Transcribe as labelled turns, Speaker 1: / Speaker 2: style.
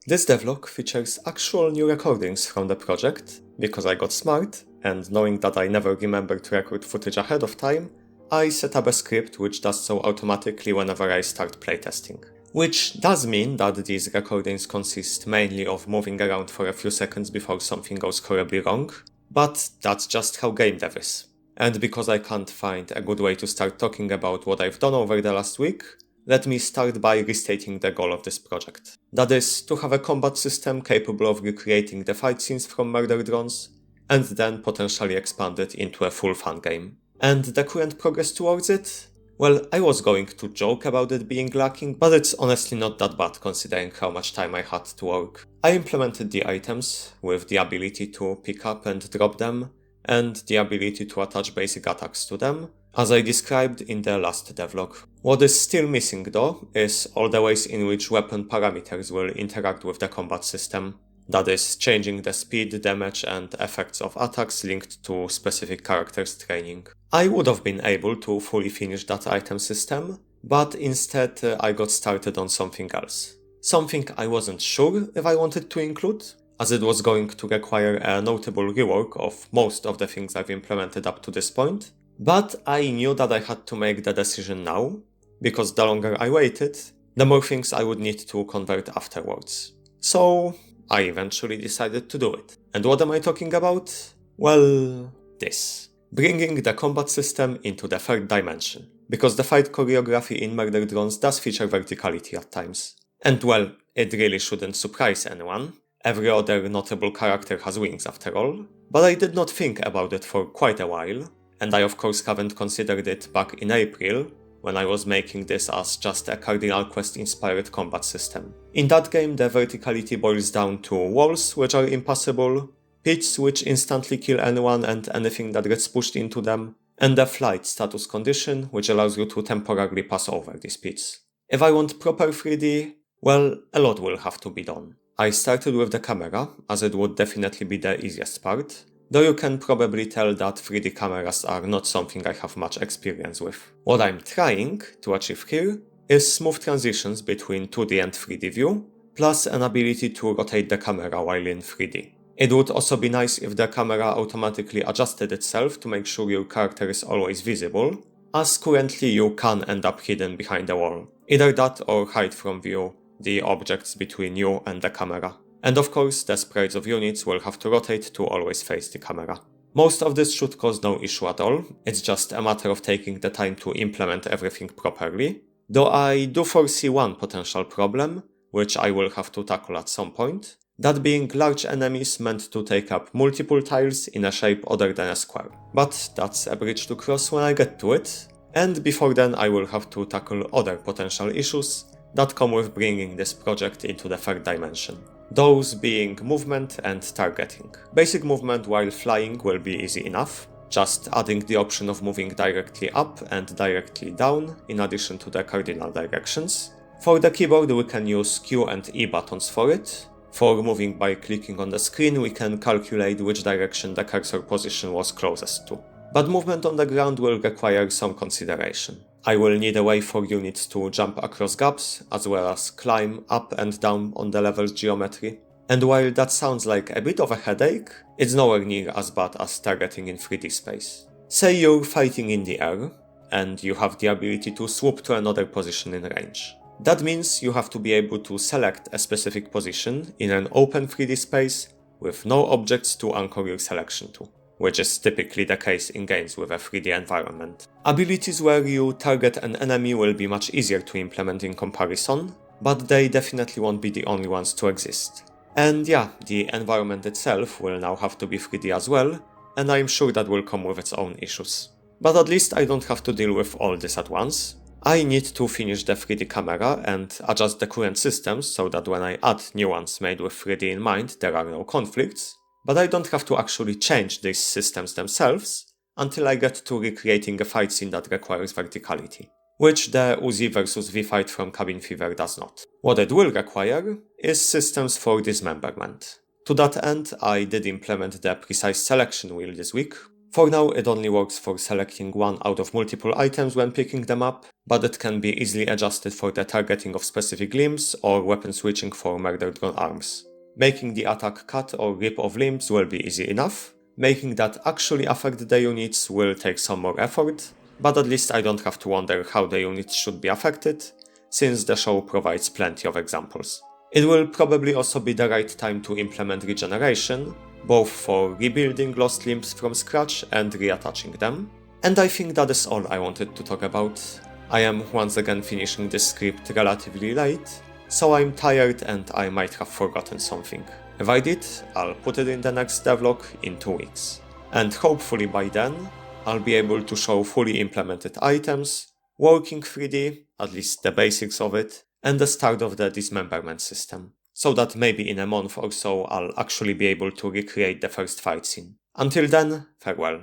Speaker 1: This devlog features actual new recordings from the project, because I got smart, and knowing that I never remember to record footage ahead of time, I set up a script which does so automatically whenever I start playtesting. Which does mean that these recordings consist mainly of moving around for a few seconds before something goes horribly wrong, but that's just how game dev is. And because I can't find a good way to start talking about what I've done over the last week, let me start by restating the goal of this project. That is, to have a combat system capable of recreating the fight scenes from Murder Drones, and then potentially expand it into a full fun game. And the current progress towards it? Well, I was going to joke about it being lacking, but it's honestly not that bad considering how much time I had to work. I implemented the items, with the ability to pick up and drop them, and the ability to attach basic attacks to them, as I described in the last devlog. What is still missing though, is all the ways in which weapon parameters will interact with the combat system. That is, changing the speed, damage and effects of attacks linked to specific characters' training. I would have been able to fully finish that item system, but instead I got started on something else. Something I wasn't sure if I wanted to include, as it was going to require a notable rework of most of the things I've implemented up to this point. But I knew that I had to make the decision now, because the longer I waited, the more things I would need to convert afterwards. So I eventually decided to do it. And what am I talking about? Well, this. Bringing the combat system into the third dimension. Because the fight choreography in Murder Drones does feature verticality at times. And well, it really shouldn't surprise anyone. Every other notable character has wings after all. But I did not think about it for quite a while. And I of course haven't considered it back in April, when I was making this as just a Cardinal Quest inspired combat system. In that game the verticality boils down to walls which are impassable, pits which instantly kill anyone and anything that gets pushed into them, and a flight status condition which allows you to temporarily pass over these pits. If I want proper 3D, well, a lot will have to be done. I started with the camera, as it would definitely be the easiest part, though you can probably tell that 3D cameras are not something I have much experience with. What I'm trying to achieve here is smooth transitions between 2D and 3D view, plus an ability to rotate the camera while in 3D. It would also be nice if the camera automatically adjusted itself to make sure your character is always visible, as currently you can end up hidden behind a wall. Either that or hide from view the objects between you and the camera. And of course, the sprites of units will have to rotate to always face the camera. Most of this should cause no issue at all, it's just a matter of taking the time to implement everything properly. Though I do foresee one potential problem, which I will have to tackle at some point, that being large enemies meant to take up multiple tiles in a shape other than a square. But that's a bridge to cross when I get to it, and before then I will have to tackle other potential issues that come with bringing this project into the third dimension. Those being movement and targeting. Basic movement while flying will be easy enough, just adding the option of moving directly up and directly down in addition to the cardinal directions. For the keyboard we can use Q and E buttons for it. For moving by clicking on the screen we can calculate which direction the cursor position was closest to. But movement on the ground will require some consideration. I will need a way for units to jump across gaps, as well as climb up and down on the level's geometry. And while that sounds like a bit of a headache, it's nowhere near as bad as targeting in 3D space. Say you're fighting in the air, and you have the ability to swoop to another position in range. That means you have to be able to select a specific position in an open 3D space with no objects to anchor your selection to, which is typically the case in games with a 3D environment. Abilities where you target an enemy will be much easier to implement in comparison, but they definitely won't be the only ones to exist. And yeah, the environment itself will now have to be 3D as well, and I'm sure that will come with its own issues. But at least I don't have to deal with all this at once. I need to finish the 3D camera and adjust the current systems so that when I add new ones made with 3D in mind there are no conflicts, but I don't have to actually change these systems themselves until I get to recreating a fight scene that requires verticality, which the Uzi vs V fight from Cabin Fever does not. What it will require is systems for dismemberment. To that end, I did implement the precise selection wheel this week, For now, it only works for selecting one out of multiple items when picking them up, but it can be easily adjusted for the targeting of specific limbs or weapon switching for murder drone arms. Making the attack cut or rip of limbs will be easy enough. Making that actually affect the units will take some more effort, but at least I don't have to wonder how the units should be affected, since the show provides plenty of examples. It will probably also be the right time to implement regeneration, both for rebuilding lost limbs from scratch and reattaching them. And I think that is all I wanted to talk about. I am once again finishing this script relatively late, so I'm tired and I might have forgotten something. If I did, I'll put it in the next devlog in 2 weeks. And hopefully by then, I'll be able to show fully implemented items, working 3D, at least the basics of it, and the start of the dismemberment system, so that maybe in a month or so I'll actually be able to recreate the first fight scene. Until then, farewell.